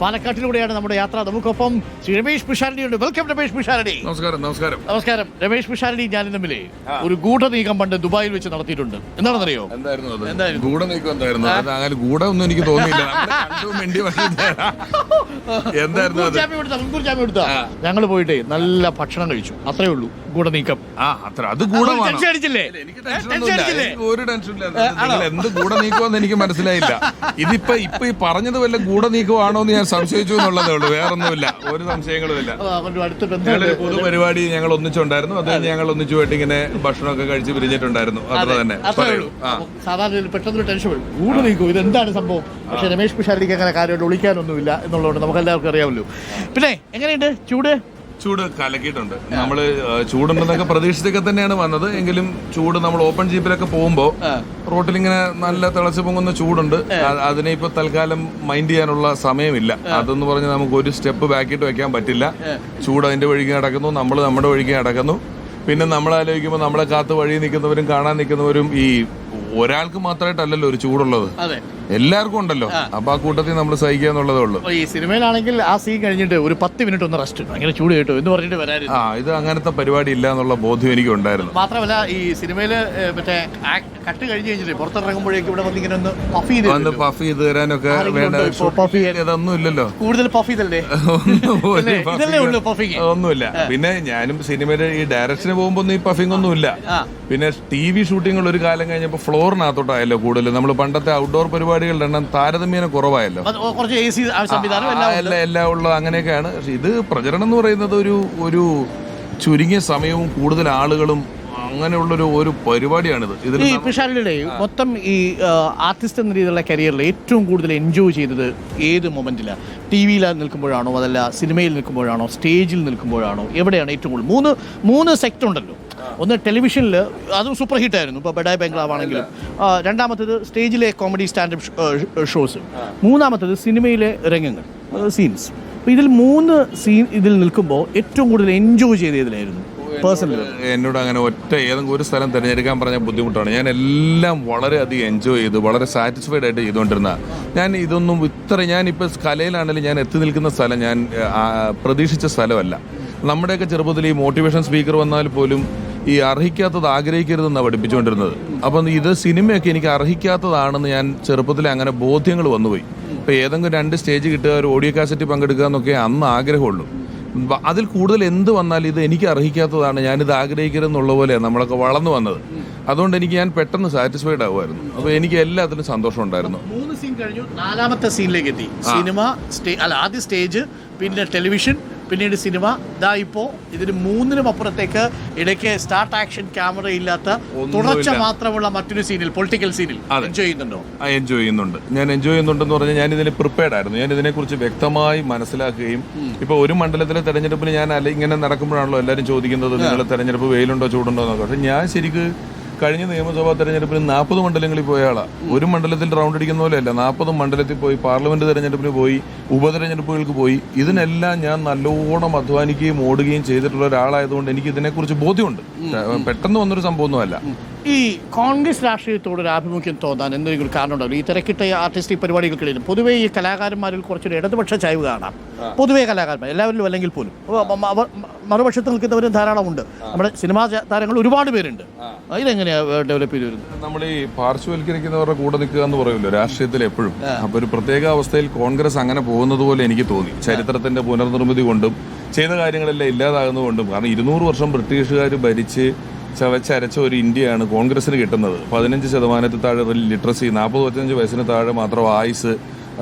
പാലക്കാട്ടിലൂടെയാണ് നമ്മുടെ യാത്ര. നമുക്കൊപ്പം ശ്രീ രമേഷ് പിഷാരടിയുണ്ട്. വെൽക്കം രമേഷ് പിഷാരടി. നമസ്കാരം രമേഷ് പിഷാരടി. ഞാൻ തമ്മിൽ ഒരു ഗൂഢനീക്കം പണ്ട് ദുബായിൽ വെച്ച് നടത്തിയിട്ടുണ്ട്. എന്താണെന്നറിയോ? ഗൂഢമൊന്നും എനിക്ക് തോന്നിയില്ല. ഞങ്ങൾ പോയിട്ട് നല്ല ഭക്ഷണം കഴിച്ചു, അത്രേ ഉള്ളൂ ഗൂഢനീക്കം. ഒരു ടെൻഷനില്ല. എന്ത് ഗൂഢനീക്കമെന്ന് എനിക്ക് മനസ്സിലായില്ല. ഇതിപ്പോ ഈ പറഞ്ഞത് വല്ല ഗൂഢനീക്കമാണോ എന്ന് ഞാൻ സംശയിച്ചു എന്നുള്ളതേ ഉള്ളൂ, വേറൊന്നുമില്ല, ഒരു സംശയങ്ങളുമില്ല. പൊതു പരിപാടി ഞങ്ങൾ ഒന്നിച്ചുണ്ടായിരുന്നു, അത് ഞങ്ങൾ ഒന്നിച്ചു പോയിട്ട് ഇങ്ങനെ ഭക്ഷണമൊക്കെ കഴിച്ച് പിരിഞ്ഞിട്ടുണ്ടായിരുന്നു. അത്ര തന്നെ സാധാരണ പെട്ടെന്ന് ടെൻഷൻ വരും, ഗൂഢനീക്കം ഇതെന്താണ് സംഭവം. പക്ഷെ രമേഷ് പിഷാരടിക്ക് അങ്ങനെ കാര്യമായിട്ട് വിളിക്കാനൊന്നുമില്ല എന്നുള്ളതുകൊണ്ട് നമുക്ക് എല്ലാവർക്കും അറിയാമല്ലോ. പിന്നെ എങ്ങനെയുണ്ട് ചൂട് കലക്കിയിട്ടുണ്ട്. നമ്മള് ചൂടുണ്ടെന്നൊക്കെ പ്രതീക്ഷിച്ചൊക്കെ തന്നെയാണ് വന്നത്. എങ്കിലും ചൂട് നമ്മൾ ഓപ്പൺ ജീപ്പിലൊക്കെ പോകുമ്പോ റോട്ടിൽ ഇങ്ങനെ നല്ല തിളച്ചു പൊങ്ങുന്ന ചൂടുണ്ട്. അതിനെ ഇപ്പൊ തൽക്കാലം മൈൻഡ് ചെയ്യാനുള്ള സമയമില്ല. അതെന്ന് പറഞ്ഞ് നമുക്ക് ഒരു സ്റ്റെപ്പ് ബാക്കിട്ട് വെക്കാൻ പറ്റില്ല. ചൂട് അതിന്റെ വഴിക്ക് നടക്കുന്നു, നമ്മൾ നമ്മുടെ വഴിക്ക് നടക്കുന്നു. പിന്നെ നമ്മൾ ആലോചിക്കുമ്പോൾ നമ്മളെ കാത്ത് വഴി നിൽക്കുന്നവരും കാണാൻ നിൽക്കുന്നവരും ഈ ഒരാൾക്ക് മാത്രമായിട്ടല്ലല്ലോ ഒരു ചൂടുള്ളത്, എല്ലാവർക്കും ഉണ്ടല്ലോ. അപ്പൊ ആ കൂട്ടത്തിൽ നമ്മൾ സഹിക്കുക എന്നുള്ളതേ ഉള്ളൂ. ഈ സിനിമയിലാണെങ്കിൽ ആ സീൻ കഴിഞ്ഞിട്ട് ഒരു 10 മിനിറ്റ് ഒന്ന് റെസ്റ്റ്, അങ്ങനെ ചൂട് കേട്ടോ എന്ന് പറഞ്ഞിട്ട് വരായിരുന്നു. ഇത് അങ്ങനത്തെ പരിപാടി ഇല്ല എന്നുള്ള ബോധ്യം എനിക്ക് ഉണ്ടായിരുന്നു. മാത്രമല്ല ഈ സിനിമയില് മറ്റേ കട്ട് കഴിഞ്ഞ് കഴിഞ്ഞിട്ട് പുറത്തിറങ്ങുമ്പോഴേക്കും ഇവിടെ വന്ന് ഇങ്ങനെ ഒന്ന് പഫ് ചെയ്ത് തരാനൊക്കെ വേണ്ട, ഇതൊന്നും ഇല്ലല്ലോ. കൂടുതൽ പഫ് ചെയ്തല്ലേ? ഒന്നുമില്ല. പിന്നെ ഞാനും സിനിമയുടെ ഈ ഡയറക്ഷന് പോകുമ്പോ ഈ പഫിംഗ് ഒന്നും ഇല്ല. പിന്നെ TV ഷൂട്ടിങ്ങുകൾ ഒരു കാലം കഴിഞ്ഞപ്പോ ഫ്ലോറിനകത്തോട്ടായല്ലോ കൂടുതൽ. നമ്മൾ പണ്ടത്തെ ഔട്ട്ഡോർ പരിപാടികളുടെ എണ്ണം താരതമ്യേന കുറവായല്ലോ, എല്ലാം ഉള്ളത് അങ്ങനെയൊക്കെയാണ്. പക്ഷെ ഇത് പ്രചരണം എന്ന് പറയുന്നത് ഒരു ചുരുങ്ങിയ സമയവും കൂടുതൽ ആളുകളും അങ്ങനെയുള്ളൊരു പരിപാടിയാണിത്. ഈ പിഷാരടിയുടെ മൊത്തം ഈ ആർട്ടിസ്റ്റ് എന്ന രീതിയിലുള്ള കരിയറിൽ ഏറ്റവും കൂടുതൽ എൻജോയ് ചെയ്തത് ഏത് മൊമെന്റിലാണ്? TV-യിൽ നിൽക്കുമ്പോഴാണോ, അതല്ല സിനിമയിൽ നിൽക്കുമ്പോഴാണോ, സ്റ്റേജിൽ നിൽക്കുമ്പോഴാണോ, എവിടെയാണ് ഏറ്റവും കൂടുതൽ? മൂന്ന് സെക്ടർ ഉണ്ടല്ലോ. ഒന്ന് ടെലിവിഷനിൽ, അതും സൂപ്പർ ഹിറ്റ് ആയിരുന്നു, ഇപ്പോൾ ബഡായ് ബംഗ്ലാവ് ആണെങ്കിലും. രണ്ടാമത്തേത് സ്റ്റേജിലെ കോമഡി സ്റ്റാൻഡപ്പ് ഷോസ്. മൂന്നാമത്തേത് സിനിമയിലെ രംഗങ്ങൾ, സീൻസ്. അപ്പോൾ ഇതിൽ 3 സീൻ ഇതിൽ നിൽക്കുമ്പോൾ ഏറ്റവും കൂടുതൽ എൻജോയ് ചെയ്തതിലായിരുന്നു പേഴ്സണലി? എന്നോട് അങ്ങനെ ഏതെങ്കിലും ഒരു സ്ഥലം തിരഞ്ഞെടുക്കാൻ പറഞ്ഞ ബുദ്ധിമുട്ടാണ്. ഞാൻ എല്ലാം വളരെയധികം എൻജോയ് ചെയ്തു, വളരെ സാറ്റിസ്ഫൈഡ് ആയിട്ട് ചെയ്തുകൊണ്ടിരുന്ന. ഞാനിപ്പോൾ കലയിലാണെങ്കിലും ഞാൻ എത്തി നിൽക്കുന്ന സ്ഥലം ഞാൻ പ്രതീക്ഷിച്ച സ്ഥലമല്ല. നമ്മുടെയൊക്കെ ചെറുപ്പത്തിൽ ഈ മോട്ടിവേഷൻ സ്പീക്കർ വന്നാൽ പോലും ഈ അർഹിക്കാത്തത് ആഗ്രഹിക്കരുതെന്നാണ് പഠിപ്പിച്ചുകൊണ്ടിരുന്നത്. അപ്പം ഇത് സിനിമയൊക്കെ എനിക്ക് അർഹിക്കാത്തതാണെന്ന് ഞാൻ ചെറുപ്പത്തിൽ അങ്ങനെ ബോധ്യങ്ങൾ വന്നുപോയി. ഇപ്പോൾ ഏതെങ്കിലും 2 സ്റ്റേജ് കിട്ടുക, ഒരു ഓഡിയോ കാസറ്റ് പങ്കെടുക്കുക എന്നൊക്കെ അന്ന് ആഗ്രഹമുള്ളൂ. അതിൽ കൂടുതൽ എന്ത് വന്നാലും ഇത് എനിക്ക് അർഹിക്കാത്തതാണ്, ഞാനിത് ആഗ്രഹിക്കരുതെന്നുള്ള പോലെയാണ് നമ്മളൊക്കെ വളർന്നു വന്നത്. അതുകൊണ്ട് ഞാൻ പെട്ടെന്ന് സാറ്റിസ്ഫൈഡ് ആകുമായിരുന്നു. അപ്പോൾ എനിക്ക് എല്ലാത്തിനും സന്തോഷം ഉണ്ടായിരുന്നു. 3 സീൻ കഴിഞ്ഞു, 4ാമത്തെ സീനിലേക്ക് എത്തി. സിനിമ, ആദ്യ സ്റ്റേജ്, പിന്നെ ടെലിവിഷൻ, പിന്നീട് സിനിമ. ഇപ്പോൾ ഇതിന് 3നും അപ്പുറത്തേക്ക് ഇടയ്ക്ക് സ്റ്റാർട്ട് ആക്ഷൻ ക്യാമറ ഇല്ലാത്ത തുടർച്ച മാത്രമുള്ള മറ്റൊരു സീനിൽ, പൊളിറ്റിക്കൽ സീനിൽ എൻജോയ് ചെയ്യുന്നുണ്ടോ? എൻജോയ് ചെയ്യുന്നുണ്ട്. ഞാൻ എൻജോയ് ചെയ്യുന്നുണ്ടെന്ന് പറഞ്ഞാൽ ഞാൻ ഇതിന് പ്രിപ്പയർഡ് ആയിരുന്നു. ഞാൻ ഇതിനെക്കുറിച്ച് വ്യക്തമായി മനസ്സിലാക്കുകയും, ഇപ്പോൾ ഒരു മണ്ഡലത്തിലെ തെരഞ്ഞെടുപ്പിന് ഞാൻ ഇങ്ങനെ നടക്കുമ്പോഴാണല്ലോ എല്ലാവരും ചോദിക്കുന്നത് നിങ്ങളുടെ തെരഞ്ഞെടുപ്പ് വെയിലുണ്ടോ ചൂടുണ്ടോ എന്നൊക്കെ. പക്ഷെ ഞാൻ ശരിക്കും കഴിഞ്ഞ നിയമസഭാ തെരഞ്ഞെടുപ്പിന് 40 മണ്ഡലങ്ങളിൽ പോയ ആളാണ്. ഒരു മണ്ഡലത്തിൽ റൗണ്ട് അടിക്കുന്ന പോലെയല്ല, 40 മണ്ഡലത്തിൽ പോയി, പാർലമെന്റ് തെരഞ്ഞെടുപ്പിന് പോയി, ഉപതെരഞ്ഞെടുപ്പുകൾക്ക് പോയി. ഇതിനെല്ലാം ഞാൻ നല്ലോണം അധ്വാനിക്കുകയും ഓടുകയും ചെയ്തിട്ടുള്ള ഒരാളായതുകൊണ്ട് എനിക്ക് ഇതിനെക്കുറിച്ച് ബോധ്യമുണ്ട്. പെട്ടെന്ന് വന്നൊരു സംഭവമൊന്നുമല്ല. ഈ കോൺഗ്രസ് രാഷ്ട്രീയത്തോടൊരു ആഭിമുഖ്യം തോന്നാൻ എന്തെങ്കിലും കാരണം ഉണ്ടാവില്ല? ഈ തിരക്കിട്ട ആർട്ടിസ്റ്റിക് പരിപാടികൾക്കിടയിൽ പൊതുവേ ഈ കലാകാരന്മാരിൽ കുറച്ചൊരു ഇടതുപക്ഷ ചായ്വ് കാണാം. പൊതുവേ കലാകാരന്മാർ എല്ലാവരിലും അല്ലെങ്കിൽ പോലും മറുപക്ഷത്ത് നിൽക്കുന്നവരും ധാരാളം ഉണ്ട്. നമ്മുടെ സിനിമാ താരങ്ങൾ ഒരുപാട് പേരുണ്ട്. ഇതെങ്ങനെയാണ് ഡെവലപ്പ് ചെയ്ത് വരുന്നത്? നമ്മൾ ഈ പാർശ്വവൽക്കരിക്കുന്നവരുടെ കൂടെ നിൽക്കുക എന്ന് പറയുമല്ലോ രാഷ്ട്രീയത്തിൽ എപ്പോഴും. അപ്പോൾ ഒരു പ്രത്യേക അവസ്ഥയിൽ കോൺഗ്രസ് അങ്ങനെ പോകുന്നത് പോലെ എനിക്ക് തോന്നി. ചരിത്രത്തിന്റെ പുനർനിർമ്മിതി കൊണ്ടും ചെയ്ത കാര്യങ്ങളെല്ലാം ഇല്ലാതാകുന്നതുകൊണ്ടും. കാരണം 200 വർഷം ബ്രിട്ടീഷുകാർ ഭരിച്ച് ചവച്ചരച്ച ഒരു ഇന്ത്യയാണ് കോൺഗ്രസിന് കിട്ടുന്നത്. 15% താഴെ ലിറ്ററസി, 40-45 വയസ്സിന് താഴെ മാത്രം ആയുസ്,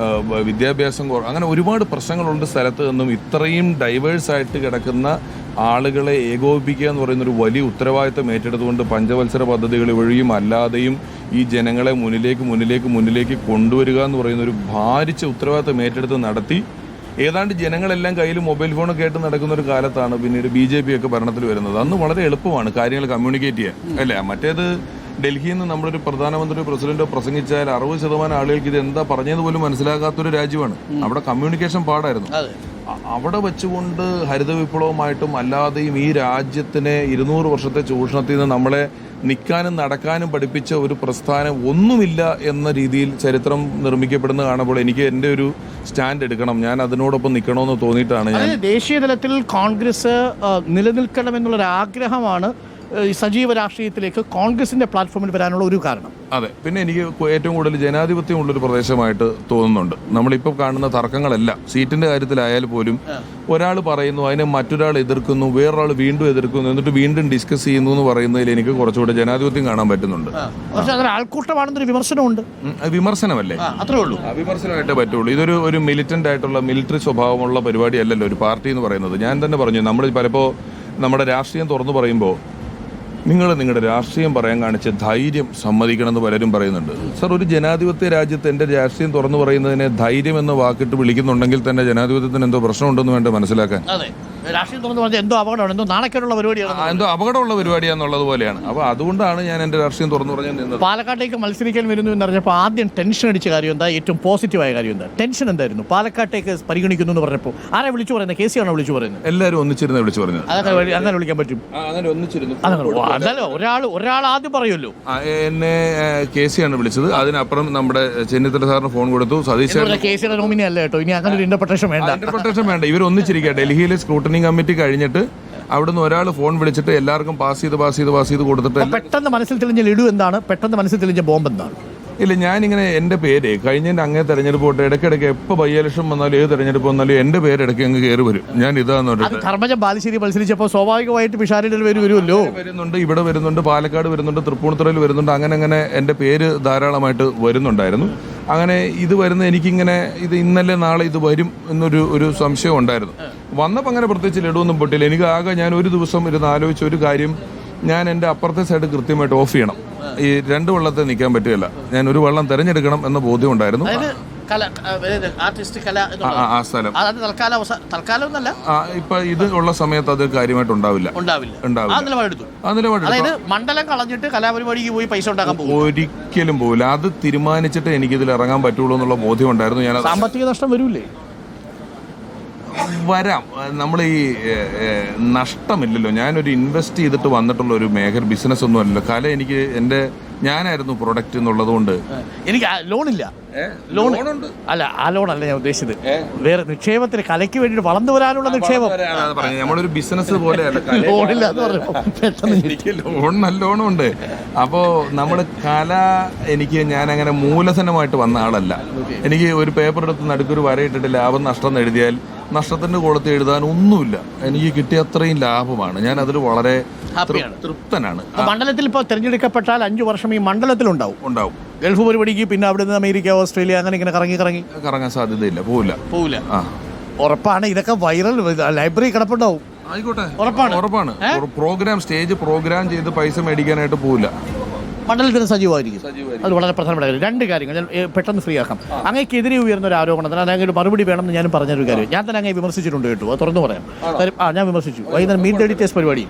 വിദ്യാഭ്യാസം അങ്ങനെ ഒരുപാട് പ്രശ്നങ്ങളുണ്ട് സ്ഥലത്ത് നിന്നും ഇത്രയും ഡൈവേഴ്സായിട്ട് കിടക്കുന്ന ആളുകളെ ഏകോപിപ്പിക്കുക എന്ന് പറയുന്നൊരു വലിയ ഉത്തരവാദിത്തം ഏറ്റെടുത്തുകൊണ്ട് പഞ്ചവത്സര പദ്ധതികൾ വഴിയും അല്ലാതെയും ഈ ജനങ്ങളെ മുന്നിലേക്ക് കൊണ്ടുവരിക എന്ന് പറയുന്ന ഒരു ഭാരിച്ച ഉത്തരവാദിത്തം ഏറ്റെടുത്ത് നടത്തി. ഏതാണ്ട് ജനങ്ങളെല്ലാം കയ്യിൽ മൊബൈൽ ഫോണൊക്കെ ആയിട്ട് നടക്കുന്ന ഒരു കാലത്താണ് പിന്നീട് BJP ഒക്കെ ഭരണത്തിൽ വരുന്നത്. അന്ന് വളരെ എളുപ്പമാണ് കാര്യങ്ങൾ കമ്മ്യൂണിക്കേറ്റ് ചെയ്യാൻ, അല്ലേ? മറ്റേത് ഡൽഹിയിൽ നിന്ന് നമ്മളൊരു പ്രധാനമന്ത്രി പ്രസിഡന്റോ പ്രസംഗിച്ചാൽ 60% ആളുകൾക്ക് ഇത് എന്താ പറഞ്ഞത് പോലും മനസ്സിലാകാത്തൊരു രാജ്യമാണ്. അവിടെ കമ്മ്യൂണിക്കേഷൻ പാടായിരുന്നു. അവിടെ വെച്ചുകൊണ്ട് ഹരിത വിപ്ലവമായിട്ടും അല്ലാതെയും ഈ രാജ്യത്തിനെ 200 വർഷത്തെ ചൂഷണത്തിൽ നിന്ന് നമ്മളെ നിൽക്കാനും നടക്കാനും പഠിപ്പിച്ച ഒരു പ്രസ്ഥാനം ഒന്നുമില്ല എന്ന രീതിയിൽ ചരിത്രം നിർമ്മിക്കപ്പെടുന്ന കാണുമ്പോൾ എനിക്ക് എൻ്റെ ഒരു സ്റ്റാൻഡ് എടുക്കണം, ഞാൻ അതിനോടൊപ്പം നിൽക്കണമെന്ന് തോന്നിയിട്ടാണ് ഞാൻ. ദേശീയ തലത്തിൽ കോൺഗ്രസ് നിലനിൽക്കണമെന്നുള്ളൊരു ആഗ്രഹമാണ് സജീവ രാഷ്ട്രീയത്തിലേക്ക് കോൺഗ്രസിന്റെ പ്ലാറ്റ്ഫോമിൽ വരാനുള്ള ഒരു കാരണം. അതെ, പിന്നെ എനിക്ക് ഏറ്റവും കൂടുതൽ ജനാധിപത്യമുള്ളൊരു പ്രദേശമായിട്ട് തോന്നുന്നുണ്ട്. നമ്മളിപ്പോൾ കാണുന്ന തർക്കങ്ങളെല്ലാം സീറ്റിന്റെ കാര്യത്തിലായാലും പോലും ഒരാൾ പറയുന്നു, അതിനെ മറ്റൊരാൾ എതിർക്കുന്നു, വേറൊരാൾ വീണ്ടും എതിർക്കുന്നു, എന്നിട്ട് വീണ്ടും ഡിസ്കസ് ചെയ്യുന്നു എന്ന് പറയുന്നതിൽ എനിക്ക് കുറച്ചുകൂടെ ജനാധിപത്യം കാണാൻ പറ്റുന്നുണ്ട്. പക്ഷേ അതൊരു ആൾക്കൂട്ടമാണെന്നൊരു വിമർശനമുണ്ട്. വിമർശനമല്ലേ? അത്രേ ഉള്ളൂ, വിമർശനമായിട്ടേ പറ്റുള്ളൂ. ഇതൊരു ഒരു മിലിറ്റന്റ് ആയിട്ടുള്ള മിലിറ്ററി സ്വഭാവമുള്ള പരിപാടിയല്ലല്ലോ ഒരു പാർട്ടി എന്ന് പറയുന്നത്. ഞാൻ തന്നെ പറഞ്ഞു, നമ്മൾ പലപ്പോൾ നമ്മുടെ രാഷ്ട്രീയം തുറന്നു പറയുമ്പോൾ നിങ്ങൾ നിങ്ങളുടെ രാഷ്ട്രീയം പറയാൻ കാണിച്ച ധൈര്യം സമ്മതിക്കണമെന്ന് പലരും പറയുന്നുണ്ട്. സർ, ഒരു ജനാധിപത്യ രാജ്യത്ത് എൻ്റെ രാഷ്ട്രീയം തുറന്നു പറയുന്നതിനെ ധൈര്യം എന്ന വാക്കിട്ട് വിളിക്കുന്നുണ്ടെങ്കിൽ തന്നെ ജനാധിപത്യത്തിന് എന്തോ പ്രശ്നമുണ്ടെന്ന് വേണ്ട മനസ്സിലാക്കാൻ. രാഷ്ട്രീയം തുറന്നു പറഞ്ഞാൽ എന്തോ അപകടമാണ്, എന്തോ നാണക്കേടുള്ള പരിപാടിയാണ്, എന്തോ അപകടമുള്ള പരിപാടിയാന്നുള്ളത് പോലെയാണ്. അപ്പോൾ അതുകൊണ്ടാണ് ഞാൻ എൻ്റെ രാഷ്ട്രീയം തുറന്നു പറഞ്ഞാൽ നിന്നത്. പാലക്കാട്ടേക്ക് മത്സരിക്കാൻ വരുന്നു എന്നറിഞ്ഞപ്പോൾ ആദ്യം ടെൻഷൻ അടിച്ച കാര്യം എന്താ? ഏറ്റവും പോസിറ്റീവായ കാര്യം എന്താ? ടെൻഷൻ എന്തായിരുന്നു? പാലക്കാട്ടേക്ക് പരിഗണിക്കുന്നു എന്ന് പറഞ്ഞപ്പോൾ ആരെ വിളിച്ചു പറയുന്നത്? കെ സി ആണോ വിളിച്ചു പറയുന്നത്? എല്ലാവരും ഒന്നിച്ചിരുന്ന് വിളിച്ചു പറഞ്ഞത്. അതൊക്കെ അങ്ങനെ വിളിക്കാൻ പറ്റും? അങ്ങനെ ഒന്നിച്ചിരുന്നു. അതല്ലോ, ഒരാൾ ആദ്യം പറയുമല്ലോ. എന്നെ കെ സി ആണ് വിളിച്ചത്. അതിനപ്പുറം നമ്മുടെ ചെന്നിത്തല സാറിന് ഫോൺ കൊടുത്തു. സതീശ് കെ സിയുടെ നോമിനി അല്ല കേട്ടോ, ഇനി അങ്ങനെ ഒരു ഇന്റർപ്രിട്ടേഷൻ വേണ്ട. ഇന്റർപ്രിട്ടേഷൻ വേണ്ട. ഇവർ ഒന്നിച്ചിരിക്കുക. ഡൽഹിയിലെ സ്ക്രൂട്ടനി കമ്മിറ്റി കഴിഞ്ഞിട്ട് അവിടുന്ന് ഒരാൾ ഫോൺ വിളിച്ചിട്ട് എല്ലാവർക്കും പാസ് ചെയ്ത് കൊടുത്തിട്ട് പെട്ടെന്ന് മനസ്സിൽ തെളിഞ്ഞ ലഡു എന്താണ്? പെട്ടെന്ന് മനസ്സിൽ തെളിഞ്ഞ ബോംബ് എന്താണ്? ഇല്ല, ഞാനിങ്ങനെ എൻ്റെ പേര് കഴിഞ്ഞതിൻ്റെ അങ്ങേ തെരഞ്ഞെടുപ്പ് പോട്ടെ ഇടയ്ക്കിടയ്ക്ക് എപ്പോൾ ബൈ ഇലക്ഷൻ വന്നാലും ഏത് തെരഞ്ഞെടുപ്പ് വന്നാലും എൻ്റെ പേര് ഇടയ്ക്ക് അങ്ങ് കയറി വരും. ഞാൻ ഇതാന്ന് പറഞ്ഞിട്ട് ധർമ്മജം ബാലുശ്ശേരി മത്സരിച്ചപ്പോൾ സ്വാഭാവികമായിട്ട് പിഷാരിയുടെ പേര് വരുമല്ലോ. വരുന്നുണ്ട്, ഇവിടെ വരുന്നുണ്ട്, പാലക്കാട് വരുന്നുണ്ട്, തൃപ്പൂണിത്തുറയിൽ വരുന്നുണ്ട്. അങ്ങനെ എൻ്റെ പേര് ധാരാളമായിട്ട് വരുന്നുണ്ടായിരുന്നു. അങ്ങനെ ഇത് വരുന്ന എനിക്കിങ്ങനെ ഇത് ഇന്നലെ നാളെ ഇത് വരും എന്നൊരു സംശയം ഉണ്ടായിരുന്നു. വന്നപ്പോൾ അങ്ങനെ പ്രത്യേകിച്ച് ലഡുവൊന്നും പൊട്ടില്ല. എനിക്ക് ആകെ ഞാൻ ഒരു ദിവസം ഇരുന്ന് ആലോചിച്ച ഒരു കാര്യം, ഞാൻ എൻ്റെ അപ്പുറത്തെ സൈഡ് കൃത്യമായിട്ട് ഓഫ് ചെയ്യണം. ഈ 2 വെള്ളത്തെ നിൽക്കാൻ പറ്റുകയില്ല. ഞാൻ ഒരു വെള്ളം തിരഞ്ഞെടുക്കണം എന്ന ബോധ്യം ഉണ്ടായിരുന്നു. ആ സ്ഥലം ഇപ്പൊ ഇത് ഉള്ള സമയത്ത് അത് കാര്യമായിട്ട് ഉണ്ടാവില്ല. മണ്ഡലം കളഞ്ഞിട്ട് കലാപരിപാടിക്ക് പോയി പൈസ ഉണ്ടാക്കാൻ ഒരിക്കലും പോവില്ല. അത് തീരുമാനിച്ചിട്ട് എനിക്കിതിൽ ഇറങ്ങാൻ പറ്റുള്ളൂ എന്നുള്ള ബോധ്യം ഉണ്ടായിരുന്നു. ഞാൻ സാമ്പത്തിക നഷ്ടം വരൂലേ? വരാം. നമ്മൾ ഈ നഷ്ടമില്ലല്ലോ. ഞാനൊരു ഇൻവെസ്റ്റ് ചെയ്തിട്ട് വന്നിട്ടുള്ള ഒരു മേഖല ബിസിനസ് ഒന്നും അല്ലല്ലോ. കല എനിക്ക് ഞാനായിരുന്നു പ്രൊഡക്റ്റ് എന്നുള്ളത് കൊണ്ട് എനിക്ക് ലോണില്ല. ലോണുണ്ട്. അല്ല, ആ ലോണല്ല ഞാൻ ഉദ്ദേശിച്ചത്. വേറെ നിക്ഷേപത്തിന് കലയ്ക്ക് വേണ്ടിയിട്ട് വളർന്നു വരാനുള്ള നിക്ഷേപം. നമ്മളൊരു ബിസിനസ് പോലെയല്ല. എനിക്ക് ലോണും ഉണ്ട്. അപ്പോ നമ്മള് കല ഞാൻ അങ്ങനെ മൂലധനമായിട്ട് വന്ന ആളല്ല. എനിക്ക് ഒരു പേപ്പർ എടുത്ത് നടുക്കൊരു വരയിട്ടിട്ട് ലാഭം നഷ്ടം എഴുതിയാൽ നഷ്ടത്തിന്റെ കോളത്തിൽ എഴുതാൻ ഒന്നുമില്ല. എനിക്ക് കിട്ടിയ അത്രയും ലാഭമാണ്. ഞാൻ അതിൽ വളരെ തൃപ്തനാണ്. മണ്ഡലത്തിൽ ഇപ്പോൾ തിരഞ്ഞെടുക്കപ്പെട്ടാൽ 5 വർഷം ഈ മണ്ഡലത്തിലുണ്ടാവും. ഗൾഫ് പരിപാടിക്ക് പിന്നെ അവിടെ നിന്ന് അമേരിക്ക, ഓസ്ട്രേലിയ അങ്ങനെ ഇങ്ങനെ കറങ്ങാൻ സാധ്യതയില്ല. പോവില്ല. ഉറപ്പാണ്. ഇതൊക്കെ വൈറൽ ലൈബ്രറി കിടപ്പുണ്ടാവും. ആയിക്കോട്ടെ, ഉറപ്പാണ്. സ്റ്റേജ് പ്രോഗ്രാം ചെയ്ത് പൈസ മേടിക്കാനായിട്ട് പോവില്ല. മണ്ഡലത്തിന് സജീവമായിരിക്കും. അത് വളരെ പ്രധാനപ്പെട്ട കാര്യം. 2 കാര്യങ്ങൾ ഞാൻ പെട്ടെന്ന് ഫ്രീ ആക്കാം. അങ്ങേക്കെതിരെ ഉയർന്ന ഒരു ആരോപണത്തിന് അങ്ങനെ ഒരു മറുപടി വേണമെന്ന് ഞാനും പറഞ്ഞൊരു കാര്യം. ഞാൻ തന്നെ അങ്ങനെ വിമർശിച്ചിട്ടുണ്ട് കേട്ടോ, അത് തുറന്നു പറയാം. ഞാൻ വിമർശിച്ചു. വൈകുന്നേരം മീറ്റ് ദ എഡിറ്റേഴ്സ് പരിപാടി.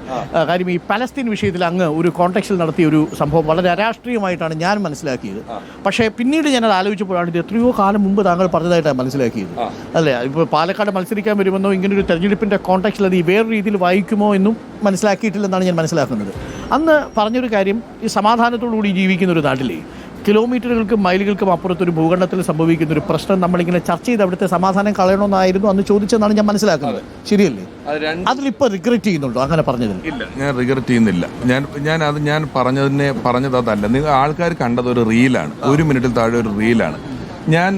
കാര്യം ഈ പലസ്തീൻ വിഷയത്തിൽ അങ്ങ് ഒരു കോൺടെക്സ്റ്റിൽ നടത്തിയ ഒരു സംഭവം വളരെ അരാഷ്ട്രീയമായിട്ടാണ് ഞാൻ മനസ്സിലാക്കിയത്. പക്ഷേ പിന്നീട് ഞാനത് ആലോചിച്ചപ്പോഴാണ് ഇത് എത്രയോ കാലം മുമ്പ് താങ്കൾ പറഞ്ഞതായിട്ടാണ് മനസ്സിലാക്കിയത്. അല്ലേ, ഇപ്പോൾ പാലക്കാട് മത്സരിക്കാൻ വരുമെന്നോ ഇങ്ങനൊരു തെരഞ്ഞെടുപ്പിൻ്റെ കോൺടെക്സ്റ്റിൽ അത് ഈ വേറെ രീതിയിൽ വായിക്കുമോ എന്നും മനസ്സിലാക്കിയിട്ടില്ലെന്നാണ് ഞാൻ മനസ്സിലാക്കുന്നത്. അന്ന് പറഞ്ഞൊരു കാര്യം, ഈ സമാധാനത്തോടുകൂടി ജീവിക്കുന്ന ഒരു നാട്ടിലെ കിലോമീറ്ററുകൾക്കും മൈലുകൾക്കും അപ്പുറത്തൊരു ഭൂഖണ്ഡത്തിൽ സംഭവിക്കുന്ന ഒരു പ്രശ്നം നമ്മളിങ്ങനെ ചർച്ച ചെയ്ത് അവിടുത്തെ സമാധാനം കളയണമെന്നായിരുന്നു അന്ന് ചോദിച്ചെന്നാണ് ഞാൻ മനസ്സിലാക്കുന്നത്. ശരിയല്ലേ? അതിലിപ്പോൾ റിഗ്രറ്റ് ചെയ്യുന്നുണ്ടോ അങ്ങനെ പറഞ്ഞതിൽ? ഇല്ല, ഞാൻ റിഗ്രറ്റ് ചെയ്യുന്നില്ല. ഞാൻ പറഞ്ഞത് അതല്ല. നിങ്ങൾ ആൾക്കാർ കണ്ടത് ഒരു റീലാണ്. 1 മിനിറ്റിൽ താഴെ ഒരു റീലാണ്. ഞാൻ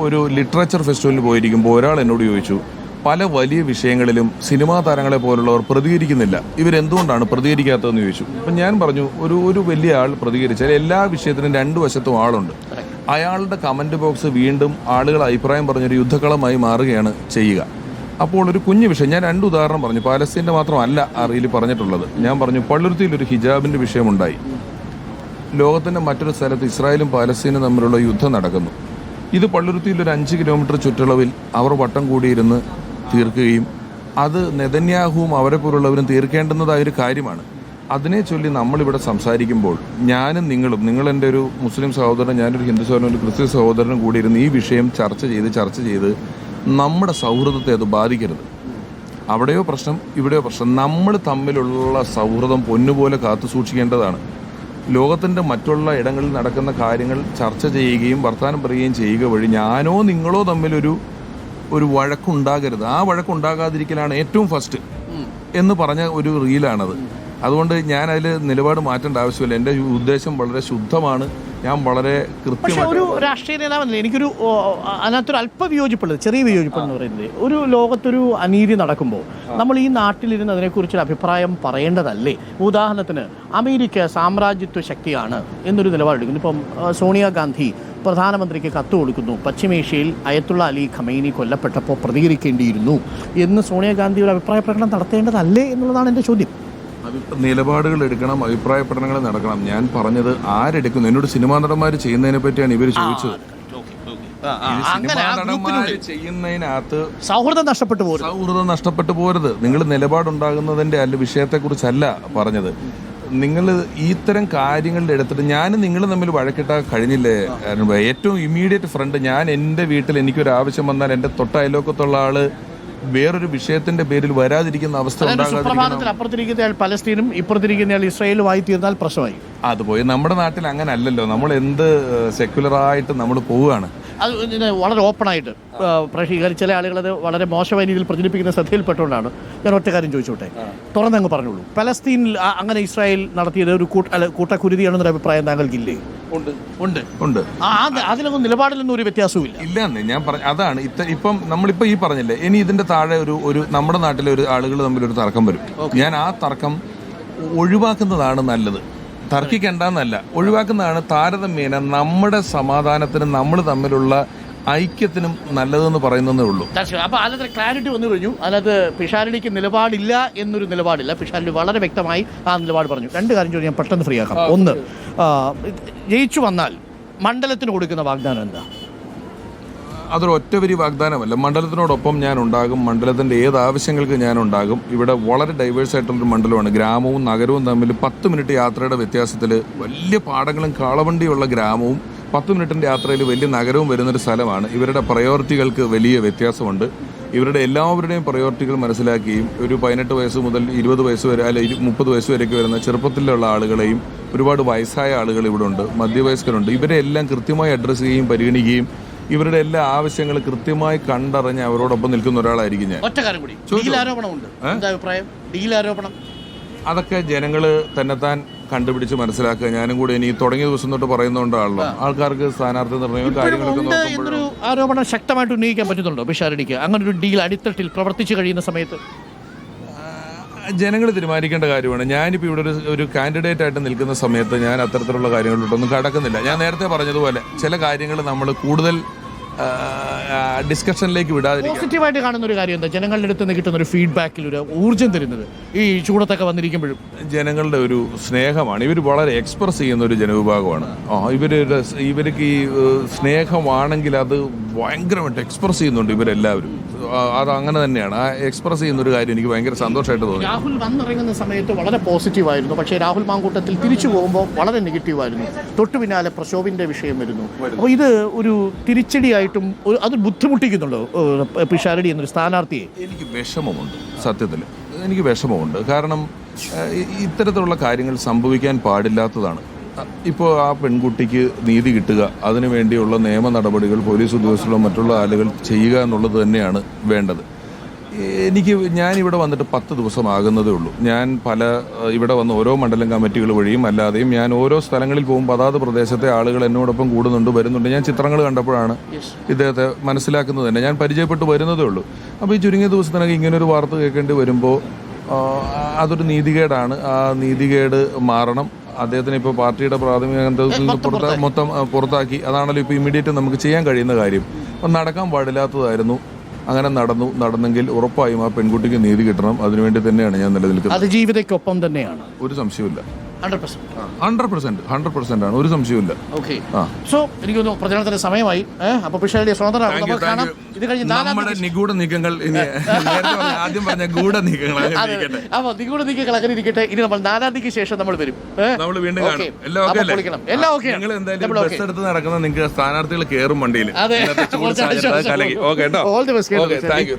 ഒരു ലിറ്ററേച്ചർ ഫെസ്റ്റിവലിൽ പോയിരിക്കുമ്പോൾ ഒരാൾ എന്നോട് ചോദിച്ചു, പല വലിയ വിഷയങ്ങളിലും സിനിമാ താരങ്ങളെ പോലുള്ളവർ പ്രതികരിക്കുന്നില്ല, ഇവരെന്തുകൊണ്ടാണ് പ്രതികരിക്കാത്തതെന്ന് ചോദിച്ചു. അപ്പം ഞാൻ പറഞ്ഞു, ഒരു വലിയ ആൾ പ്രതികരിച്ചാൽ എല്ലാ വിഷയത്തിനും 2 വശത്തും ആളുണ്ട്. അയാളുടെ കമൻറ്റ് ബോക്സ് വീണ്ടും ആളുകൾ അഭിപ്രായം പറഞ്ഞൊരു യുദ്ധക്കളമായി മാറുകയാണ് ചെയ്യുക. അപ്പോൾ ഒരു കുഞ്ഞു വിഷയം, ഞാൻ 2 ഉദാഹരണം പറഞ്ഞു. പാലസ്തീൻ്റെ മാത്രമല്ല ആ റീല് പറഞ്ഞിട്ടുള്ളത്. ഞാൻ പറഞ്ഞു, പള്ളുരുത്തിയിൽ ഒരു ഹിജാബിൻ്റെ വിഷയമുണ്ടായി. ലോകത്തിൻ്റെ മറ്റൊരു സ്ഥലത്ത് ഇസ്രായേലും പാലസ്തീനും തമ്മിലുള്ള യുദ്ധം നടക്കുന്നു. ഇത് പള്ളുരുത്തിയിൽ ഒരു 5 കിലോമീറ്റർ ചുറ്റളവിൽ അവർ വട്ടം കൂടിയിരുന്ന് തീർക്കുകയും അത് നെതന്യാഹുവും അവരെ പോലുള്ളവരും തീർക്കേണ്ടുന്നതായൊരു കാര്യമാണ്. അതിനെ ചൊല്ലി നമ്മളിവിടെ സംസാരിക്കുമ്പോൾ ഞാനും നിങ്ങൾ എൻ്റെ ഒരു മുസ്ലിം സഹോദരൻ, ഞാനൊരു ഹിന്ദു സഹോദരൻ, ഒരു ക്രിസ്ത്യൻ സഹോദരനും കൂടി ഇരുന്ന് ഈ വിഷയം ചർച്ച ചെയ്ത് നമ്മുടെ സൗഹൃദത്തെ അത് ബാധിക്കരുത്. അവിടെയോ പ്രശ്നം, ഇവിടെയോ പ്രശ്നം. നമ്മൾ തമ്മിലുള്ള സൗഹൃദം പൊന്നുപോലെ കാത്തു സൂക്ഷിക്കേണ്ടതാണ്. ലോകത്തിൻ്റെ മറ്റുള്ള ഇടങ്ങളിൽ നടക്കുന്ന കാര്യങ്ങൾ ചർച്ച ചെയ്യുകയും വർത്തമാനം പറയുകയും ചെയ്യുക വഴി ഞാനോ നിങ്ങളോ തമ്മിലൊരു വഴക്കുണ്ടാകരുത്. ആ വഴക്കുണ്ടാകാതിരിക്കലാണ് ഏറ്റവും ഫസ്റ്റ് എന്ന് പറഞ്ഞ ഒരു റീലാണത്. അതുകൊണ്ട് ഞാൻ അതിൽ നിലപാട് മാറ്റേണ്ട ആവശ്യമില്ല. എൻ്റെ ഉദ്ദേശം വളരെ ശുദ്ധമാണ്. ഞാൻ വളരെ കൃത്യമായി ഒരു രാഷ്ട്രീയ നേതാവല്ലേ, എനിക്കൊരു അതിനകത്തൊരു അല്പ വിയോജിപ്പുള്ളത്, ചെറിയ വിയോജിപ്പെന്ന് പറയുന്നത്, ഒരു ലോകത്തൊരു അനീതി നടക്കുമ്പോൾ നമ്മൾ ഈ നാട്ടിലിരുന്ന് അതിനെക്കുറിച്ചൊരു അഭിപ്രായം പറയേണ്ടതല്ലേ? ഉദാഹരണത്തിന് അമേരിക്ക സാമ്രാജ്യത്വ ശക്തിയാണ് എന്നൊരു നിലപാടെടുക്കുന്നു. ഇപ്പം സോണിയാഗാന്ധി പ്രധാനമന്ത്രിക്ക് കത്ത് കൊടുക്കുന്നു, പശ്ചിമേഷ്യയിൽ അയത്തുള്ള അലി ഖമൈനി കൊല്ലപ്പെട്ടപ്പോൾ പ്രതികരിക്കേണ്ടിയിരുന്നു എന്ന് സോണിയാഗാന്ധിയുടെ അഭിപ്രായ പ്രകടനം നടത്തേണ്ടതല്ലേ എന്നുള്ളതാണ് എൻ്റെ ചോദ്യം. നിലപാടുകൾ എടുക്കണം, അഭിപ്രായ പഠനങ്ങൾ നടക്കണം. ഞാൻ പറഞ്ഞത് ആരെടുക്കുന്നു, എന്നോട് സിനിമാ നടന്മാർ ചെയ്യുന്നതിനെ പറ്റിയാണ് ഇവർ ചോദിച്ചത്. സിനിമാ നടന്മാർ ചെയ്യുന്നതിനകത്ത് സൗഹൃദം നഷ്ടപ്പെട്ടു പോരുത്. നിങ്ങൾ നിലപാടുണ്ടാകുന്നതിന്റെ വിഷയത്തെക്കുറിച്ചല്ല പറഞ്ഞത്. നിങ്ങൾ ഇത്തരം കാര്യങ്ങളുടെ എടുത്തിട്ട് ഞാനും നിങ്ങളും തമ്മിൽ വഴക്കിട്ടാൽ കഴിഞ്ഞില്ലേ? ഏറ്റവും ഇമ്മീഡിയറ്റ് ഫ്രണ്ട്, ഞാൻ എൻ്റെ വീട്ടിൽ എനിക്കൊരു ആവശ്യം വന്നാൽ എൻ്റെ തൊട്ട അയൽവക്കത്തുള്ള ആള് വേറൊരു വിഷയത്തിന്റെ പേരിൽ വരാതിരിക്കുന്ന അവസ്ഥ അപ്പുറത്തിരിക്കുന്ന പലസ്തീനും ഇപ്പുറത്തിരിക്കുന്ന ഇസ്രായേലുമായി തീർന്നാൽ പ്രശ്നമായി. അതുപോയി നമ്മുടെ നാട്ടിൽ അങ്ങനെ അല്ലല്ലോ. നമ്മൾ എന്ത് സെക്യുലറായിട്ട് നമ്മൾ പോവുകയാണ്. അത് വളരെ ഓപ്പണായിട്ട് ചില ആളുകളത് വളരെ മോശമായ രീതിയിൽ പ്രചരിപ്പിക്കുന്ന ശ്രദ്ധയിൽപ്പെട്ടുകൊണ്ടാണ് ഞാൻ ഒറ്റ കാര്യം ചോദിച്ചോട്ടെ, തുറന്നങ്ങ് പറഞ്ഞോളൂ. പലസ്തീനിൽ അങ്ങനെ ഇസ്രായേൽ നടത്തിയത് ഒരു കൂട്ടക്കുരുതിയാണെന്നൊരു അഭിപ്രായം താങ്കൾക്കില്ലേ? ഉണ്ട്. അതിലൊന്നും നിലപാടിലൊന്നും ഒരു വ്യത്യാസവും ഇല്ലെന്ന് ഞാൻ പറഞ്ഞു. അതാണ് ഇപ്പം നമ്മളിപ്പോ ഈ പറഞ്ഞില്ലേ, ഇനി ഇതിന്റെ താഴെ ഒരു നമ്മുടെ നാട്ടിലെ ഒരു ആളുകൾ തമ്മിൽ ഒരു തർക്കം വരും. ഞാൻ ആ തർക്കം ഒഴിവാക്കുന്നതാണ് നല്ലത്. തർക്കിക്കേണ്ടെന്നല്ല, ഒഴിവാക്കുന്നതാണ് താരതമ്യേന നമ്മുടെ സമാധാനത്തിനും നമ്മൾ തമ്മിലുള്ള ഐക്യത്തിനും നല്ലതെന്ന് പറയുന്നതേ ഉള്ളൂ. അപ്പോൾ അതിനകത്ത് ക്ലാരിറ്റി വന്നു കഴിഞ്ഞു. അതിനകത്ത് പിഷാരടിക്ക് നിലപാടില്ല എന്നൊരു നിലപാടില്ല. പിഷാരടി വളരെ വ്യക്തമായി ആ നിലപാട് പറഞ്ഞു. രണ്ട് കാര്യം ചോദിച്ചാൽ ഞാൻ പെട്ടെന്ന് ഫ്രീ ആക്കാം. ഒന്ന്, ജയിച്ചു വന്നാൽ മണ്ഡലത്തിന് കൊടുക്കുന്ന വാഗ്ദാനം എന്താ? അതൊരു ഒറ്റവരി വാഗ്ദാനമല്ല. മണ്ഡലത്തിനോടൊപ്പം ഞാൻ ഉണ്ടാകും. മണ്ഡലത്തിൻ്റെ ഏത് ആവശ്യങ്ങൾക്ക് ഞാൻ ഉണ്ടാകും. ഇവിടെ വളരെ ഡൈവേഴ്സ് ആയിട്ടുള്ളൊരു മണ്ഡലമാണ്. ഗ്രാമവും നഗരവും തമ്മിൽ 10 മിനിറ്റ് യാത്രയുടെ വ്യത്യാസത്തിൽ വലിയ പാടങ്ങളും കാളവണ്ടിയുള്ള ഗ്രാമവും 10 മിനിറ്റിൻ്റെ യാത്രയിൽ വലിയ നഗരവും വരുന്നൊരു സ്ഥലമാണ്. ഇവരുടെ പ്രയോറിറ്റികൾക്ക് വലിയ വ്യത്യാസമുണ്ട്. ഇവരുടെ എല്ലാവരുടെയും പ്രയോറിറ്റികൾ മനസ്സിലാക്കുകയും ഒരു 18 വയസ്സ് മുതൽ 20 വയസ്സ് വരെ, അല്ല 30 വയസ്സ് വരെയൊക്കെ വരുന്ന ചെറുപ്പത്തിലുള്ള ആളുകളെയും ഒരുപാട് വയസ്സായ ആളുകൾ ഇവിടെ ഉണ്ട്, മധ്യവയസ്കരുണ്ട്. ഇവരെ എല്ലാം കൃത്യമായി അഡ്രസ്സ് ചെയ്യുകയും പരിഗണിക്കുകയും ഇവരുടെ എല്ലാ ആവശ്യങ്ങളും കൃത്യമായി കണ്ടറിഞ്ഞ് അവരോടൊപ്പം നിൽക്കുന്ന ഒരാളായിരിക്കും ഞാൻ. അതൊക്കെ ജനങ്ങൾ തന്നെത്താൻ കണ്ടുപിടിച്ച് മനസ്സിലാക്കുക. ഞാനും കൂടെ ഇനി തുടങ്ങിയ ദിവസം തൊട്ട് പറയുന്നതുകൊണ്ടാണല്ലോ ആൾക്കാർക്ക് സ്ഥാനാർത്ഥി നിർണ്ണയവും കാര്യങ്ങളൊക്കെ ആരോപണം ശക്തമായിട്ട് ഉന്നയിക്കാൻ പറ്റുന്നുണ്ടോ പിഷാരടിക്ക്? അങ്ങനെ ഒരു ഡീൽ അടിത്തട്ടിൽ പ്രവർത്തിച്ചു കഴിയുന്ന സമയത്ത് ജനങ്ങൾ തീരുമാനിക്കേണ്ട കാര്യമാണ്. ഞാനിപ്പോൾ ഇവിടെ ഒരു കാൻഡിഡേറ്റ് ആയിട്ട് നിൽക്കുന്ന സമയത്ത് ഞാൻ അത്തരത്തിലുള്ള കാര്യങ്ങളിലോട്ടൊന്നും കടക്കുന്നില്ല. ഞാൻ നേരത്തെ പറഞ്ഞതുപോലെ ചില കാര്യങ്ങൾ നമ്മൾ കൂടുതൽ ഡിസ്കഷനിലേക്ക് വിടാതിരിക്കുക. പോസിറ്റീവായിട്ട് കാണുന്ന ഒരു കാര്യം എന്താ? ജനങ്ങളുടെ അടുത്ത് നിന്ന് കിട്ടുന്ന ഒരു ഫീഡ്ബാക്കിൽ ഒരു ഊർജ്ജം തരുന്നത് ഈ ചൂടത്തൊക്കെ വന്നിരിക്കുമ്പോഴും ജനങ്ങളുടെ ഒരു സ്നേഹമാണ്. ഇവർ വളരെ എക്സ്പ്രസ് ചെയ്യുന്ന ഒരു ജനവിഭാഗമാണ്. ഇവർക്ക് ഈ സ്നേഹമാണെങ്കിൽ അത് ഭയങ്കരമായിട്ട് എക്സ്പ്രസ് ചെയ്യുന്നുണ്ട് ഇവരെല്ലാവരും. അത് അങ്ങനെ തന്നെയാണ്. ആ എക്സ്പ്രസ് ചെയ്യുന്ന ഒരു കാര്യം എനിക്ക് ഭയങ്കര സന്തോഷമായിട്ട് തോന്നി. രാഹുൽ വന്നിറങ്ങുന്ന സമയത്ത് വളരെ പോസിറ്റീവായിരുന്നു. പക്ഷേ രാഹുൽ മാങ്കൂട്ടത്തിൽ തിരിച്ചു പോകുമ്പോൾ വളരെ നെഗറ്റീവായിരുന്നു. തൊട്ടു പിന്നാലെ പ്രശോഭിന്റെ വിഷയം വരുന്നു. അപ്പോൾ ഇത് ഒരു തിരിച്ചടിയായിട്ടും അത് ബുദ്ധിമുട്ടിക്കുന്നുണ്ടോ പിഷാരടി എന്നൊരു സ്ഥാനാർത്ഥിയെ? എനിക്ക് വിഷമമുണ്ട്, സത്യത്തിൽ എനിക്ക് വിഷമമുണ്ട്. കാരണം ഇത്തരത്തിലുള്ള കാര്യങ്ങൾ സംഭവിക്കാൻ പാടില്ലാത്തതാണ്. ഇപ്പോൾ ആ പെൺകുട്ടിക്ക് നീതി കിട്ടുക, അതിനു വേണ്ടിയുള്ള നിയമ നടപടികൾ പോലീസ് ഉദ്യോഗസ്ഥരും മറ്റുള്ള ആളുകൾ ചെയ്യുക എന്നുള്ളത് തന്നെയാണ് വേണ്ടത്. ഞാനിവിടെ വന്നിട്ട് 10 ദിവസമാകുന്നതേ ഉള്ളൂ. ഞാൻ ഇവിടെ വന്ന് ഓരോ മണ്ഡലം കമ്മിറ്റികൾ വഴിയും അല്ലാതെയും ഞാൻ ഓരോ സ്ഥലങ്ങളിൽ പോകുമ്പോൾ അതാത് പ്രദേശത്തെ ആളുകൾ എന്നോടൊപ്പം കൂടുന്നുണ്ട്, വരുന്നുണ്ട്. ഞാൻ ചിത്രങ്ങൾ കണ്ടപ്പോഴാണ് ഇദ്ദേഹത്തെ മനസ്സിലാക്കുന്നത് തന്നെ. ഞാൻ പരിചയപ്പെട്ട് വരുന്നതേ ഉള്ളൂ. അപ്പോൾ ഈ ചുരുങ്ങിയ ദിവസത്തിനകം ഇങ്ങനൊരു വാർത്ത കേൾക്കേണ്ടി വരുമ്പോൾ അതൊരു നീതികേടാണ്. ആ നീതികേട് മാറണം. അദ്ദേഹത്തിന് ഇപ്പോൾ പാർട്ടിയുടെ പ്രാഥമിക അംഗത്വത്തിൽ മൊത്തം പുറത്താക്കി. അതാണല്ലോ ഇപ്പോൾ ഇമ്മീഡിയറ്റ് നമുക്ക് ചെയ്യാൻ കഴിയുന്ന കാര്യം. അപ്പം നടക്കാൻ പാടില്ലാത്തതായിരുന്നു. അങ്ങനെ നടന്നെങ്കിൽ ഉറപ്പായും ആ പെൺകുട്ടിക്ക് നീതി കിട്ടണം. അതിനുവേണ്ടി തന്നെയാണ് ഞാൻ നിലനിൽക്കുന്നത്. അത് ജീവിതയ്ക്കൊപ്പം തന്നെയാണ്, ഒരു സംശയമില്ല. 100%. 100% ആണ്, ഒരു സംശയമില്ല. ഓക്കെ, സോ എനിക്ക് തോന്നുന്നു പ്രചരണത്തിന്റെ സമയമായി. അപ്പൊ പിഷാരടി സ്വതന്ത്രമാണ്. നമുക്ക് കാണാം ഇത് കഴിഞ്ഞ് നമ്മുടെ നിഗൂഢ നീക്കങ്ങൾ ആദ്യം പറഞ്ഞ ഗൂഢ നീക്കങ്ങൾ അപ്പൊ നിഗൂഢ നീക്കങ്ങൾ അങ്ങനെ ഇരിക്കട്ടെ. ഇനി നമ്മൾ 4-ാം തീയതിക്ക് ശേഷം നമ്മൾ വരും, നമ്മൾ വീണ്ടും കാണും. എല്ലാം ഓക്കെ. നിങ്ങൾ എന്തായാലും ബസ് എടുത്ത് നടക്കുന്ന നിങ്ങൾക്ക് സ്ഥാനാർത്ഥികൾ കയറും വണ്ടിയിൽ. അതെ, ഓക്കെ കേട്ടോ. All the best. Thank you.